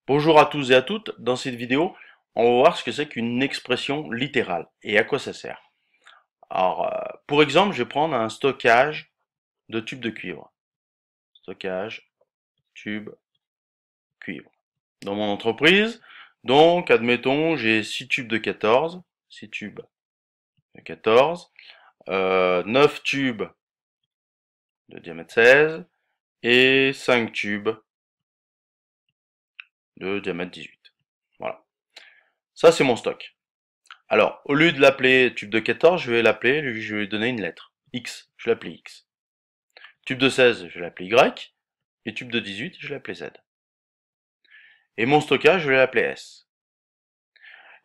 Bonjour à tous et à toutes, dans cette vidéo, on va voir ce que c'est qu'une expression littérale et à quoi ça sert. Alors, pour exemple, je vais prendre un stockage de tubes de cuivre. Stockage, tube, cuivre. Dans mon entreprise, donc, admettons, j'ai 6 tubes de 14, 6 tubes de 14, 9 tubes de diamètre 16 et 5 tubes de diamètre 18. Voilà. Ça, c'est mon stock. Alors, au lieu de l'appeler tube de 14, je vais lui donner une lettre. X, je vais l'appeler X. Tube de 16, je vais l'appeler Y. Et tube de 18, je vais l'appeler Z. Et mon stockage, je vais l'appeler S.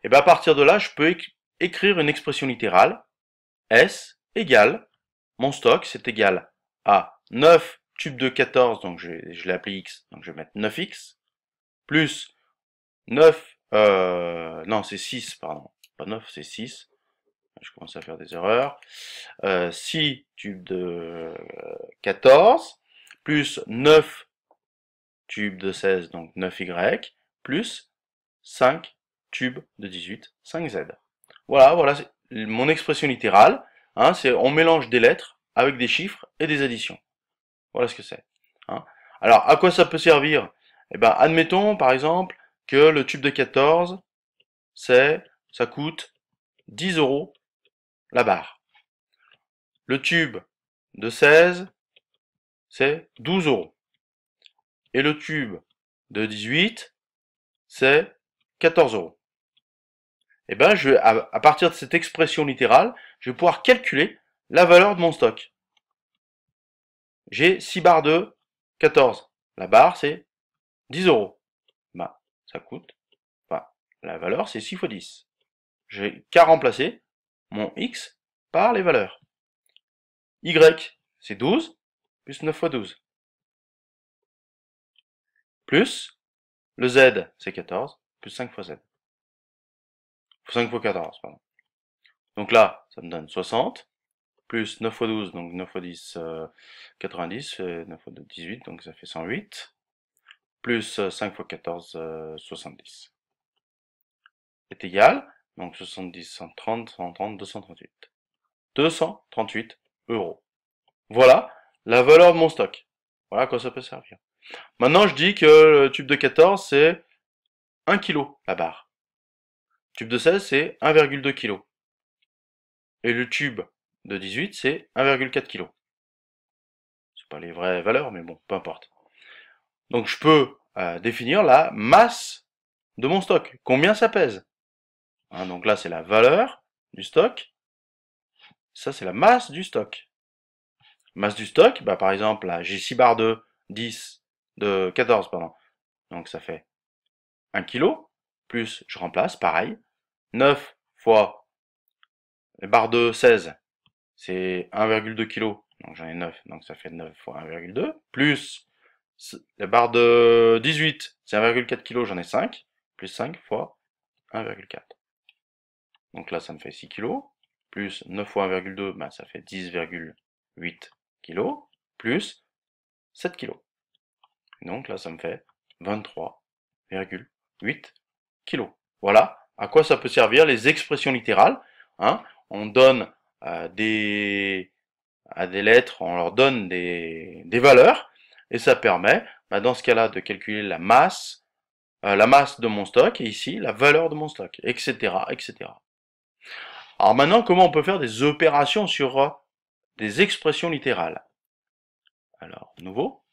Et bien à partir de là, je peux écrire une expression littérale. S égale, mon stock, c'est égal à 9 tubes de 14, donc je l'ai appelé X, donc je vais mettre 9X, plus 9, non c'est 6, pardon, pas 9, c'est 6, je commence à faire des erreurs, 6 tubes de 14, plus 9 tubes de 16, donc 9Y, plus 5 tubes de 18, 5Z. Voilà c'est mon expression littérale. Hein, on mélange des lettres avec des chiffres et des additions. Voilà ce que c'est. Hein. Alors, à quoi ça peut servir? Eh ben, admettons, par exemple, que le tube de 14, ça coûte 10 euros la barre. Le tube de 16, c'est 12 euros. Et le tube de 18, c'est 14 euros. Et ben, à partir de cette expression littérale, je vais pouvoir calculer la valeur de mon stock. J'ai 6 barres de 14. La barre, c'est 10 euros. Ben, ça coûte, enfin, la valeur, c'est 6 fois 10. J'ai qu'à remplacer mon X par les valeurs. Y, c'est 12, plus 9 fois 12. Plus, le Z, c'est 14, plus 5 fois Z. 5 fois 14, pardon. Donc là, ça me donne 60, plus 9 fois 12, donc 9 fois 10, 90, 9 fois 2, 18, donc ça fait 108, plus 5 fois 14, 70. Est égal, donc 70, 130, 130, 238. 238 euros. Voilà la valeur de mon stock. Voilà à quoi ça peut servir. Maintenant, je dis que le tube de 14, c'est 1 kg la barre. Le tube de 16, c'est 1,2 kg. Et le tube de 18, c'est 1,4 kg. C'est pas les vraies valeurs, mais bon, peu importe. Donc je peux définir la masse de mon stock. Combien ça pèse? Hein, donc là, c'est la valeur du stock. Ça, c'est la masse du stock. Masse du stock, bah, par exemple, là, j'ai 6 barres de 10, de 14, pardon. Donc ça fait 1 kg, plus je remplace, pareil, 9 fois les barres de 16, c'est 1,2 kg, donc j'en ai 9, donc ça fait 9 fois 1,2, plus les barres de 18, c'est 1,4 kg, j'en ai 5, plus 5 fois 1,4. Donc là, ça me fait 6 kg, plus 9 fois 1,2, bah, ça fait 10,8 kg, plus 7 kg. Donc là, ça me fait 23,8 kg. Voilà à quoi ça peut servir les expressions littérales. Hein. On donne à des lettres, on leur donne des valeurs, et ça permet, dans ce cas-là, de calculer la masse de mon stock, et ici, la valeur de mon stock, etc., etc. Alors maintenant, comment on peut faire des opérations sur des expressions littérales? Alors, nouveau.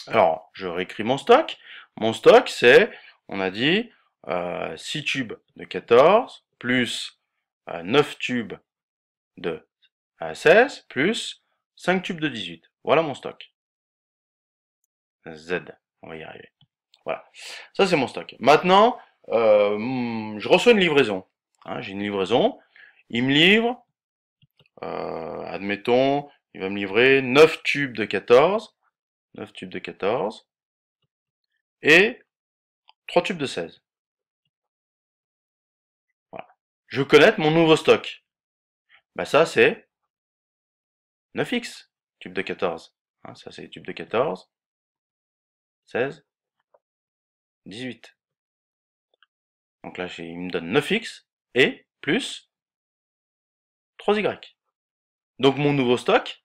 Alors, je réécris mon stock. Mon stock, c'est, on a dit, 6 tubes de 14, plus 9 tubes de 16, plus 5 tubes de 18. Voilà mon stock. Z, on va y arriver. Voilà. Ça, c'est mon stock. Maintenant, je reçois une livraison. Hein, j'ai une livraison. Il me livre, admettons, il va me livrer 9 tubes de 14, 9 tubes de 14, et 3 tubes de 16. Voilà. Je veux connaître mon nouveau stock. Bah ça, c'est 9x, tube de 14. Hein, ça, c'est tube de 14, 16, 18. Donc là, il me donne 9x et plus 3y. Donc mon nouveau stock,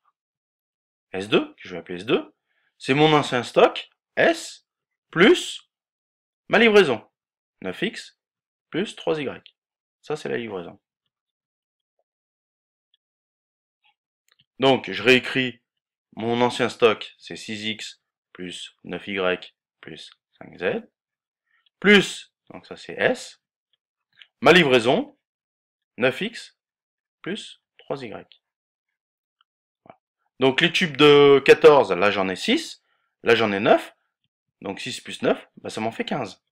S2, que je vais appeler S2, c'est mon ancien stock, S, plus ma livraison, 9x plus 3y. Ça, c'est la livraison. Donc, je réécris mon ancien stock, c'est 6x plus 9y plus 5z, plus, donc ça c'est S, ma livraison, 9x plus 3y. Voilà. Donc les tubes de 14, là j'en ai 6, là j'en ai 9, donc 6 plus 9, bah, ça m'en fait 15.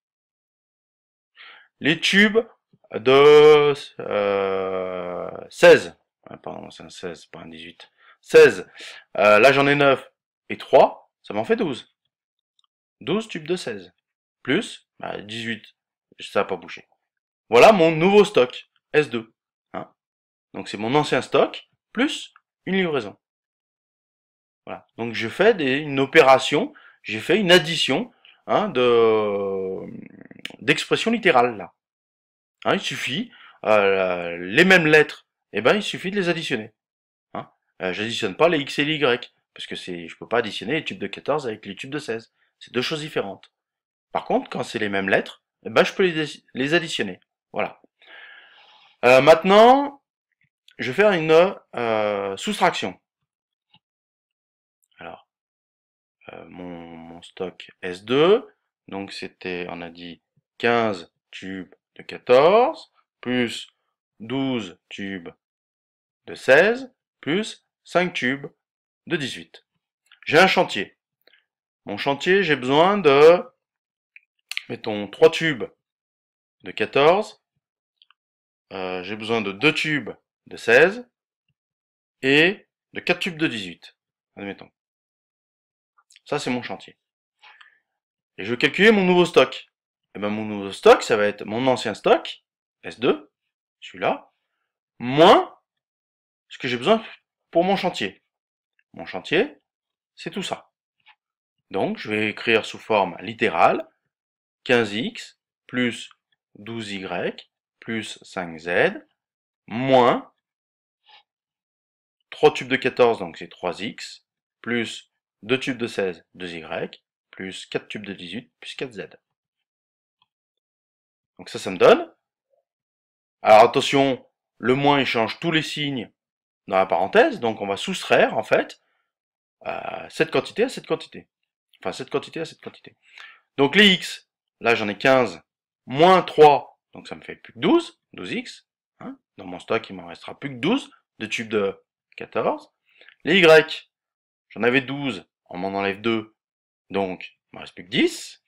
Les tubes de 16, pardon, c'est un 16, pas un 18, 16, là j'en ai 9 et 3, ça m'en fait 12. 12 tubes de 16, plus 18, ça n'a pas bougé. Voilà mon nouveau stock, S2. Hein. Donc c'est mon ancien stock, plus une livraison. Voilà. Donc je fais une opération, j'ai fait une addition hein, d'expression littérale là. Hein, il suffit, les mêmes lettres, eh ben, il suffit de les additionner. Hein. J'additionne pas les x et les y, parce que je peux pas additionner les tubes de 14 avec les tubes de 16. C'est deux choses différentes. Par contre, quand c'est les mêmes lettres, eh ben, je peux les additionner. Voilà. Maintenant, je vais faire une soustraction. Alors, mon stock S2, donc c'était, on a dit 15 tubes de 14, plus 12 tubes de 16, plus 5 tubes de 18. J'ai un chantier. Mon chantier, j'ai besoin de, mettons, 3 tubes de 14, j'ai besoin de 2 tubes de 16, et de 4 tubes de 18, admettons. Ça, c'est mon chantier. Et je veux calculer mon nouveau stock. Et ben, mon nouveau stock, ça va être mon ancien stock, S2, celui-là, moins ce que j'ai besoin pour mon chantier. Mon chantier, c'est tout ça. Donc, je vais écrire sous forme littérale 15x plus 12y plus 5z moins 3 tubes de 14, donc c'est 3x, plus 2 tubes de 16, 2y, plus 4 tubes de 18, plus 4z. Donc ça me donne. Alors attention, le moins il change tous les signes dans la parenthèse, donc on va soustraire en fait cette quantité à cette quantité. Enfin cette quantité à cette quantité. Donc les x, là j'en ai 15, moins 3, donc ça me fait plus que 12, 12x. Hein. Dans mon stock il m'en restera plus que 12 de tubes de 14. Les y, j'en avais 12, on m'en enlève 2, donc il m'en reste plus que 10.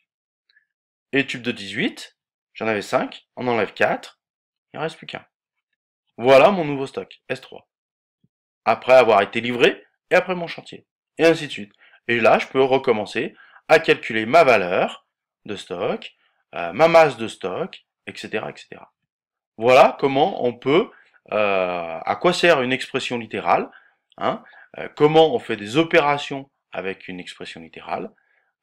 Et tube de 18, j'en avais 5, on enlève 4, il ne reste plus qu'un. Voilà mon nouveau stock, S3. Après avoir été livré, et après mon chantier. Et ainsi de suite. Et là, je peux recommencer à calculer ma valeur de stock, ma masse de stock, etc., etc. Voilà comment on peut, à quoi sert une expression littérale, hein, comment on fait des opérations avec une expression littérale,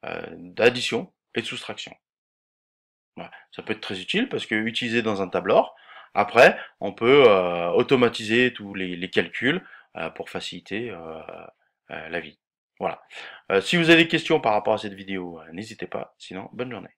d'addition et de soustraction. Voilà. Ça peut être très utile parce que utilisé dans un tableur, après, on peut automatiser tous les calculs pour faciliter la vie. Voilà. Si vous avez des questions par rapport à cette vidéo, n'hésitez pas. Sinon, bonne journée.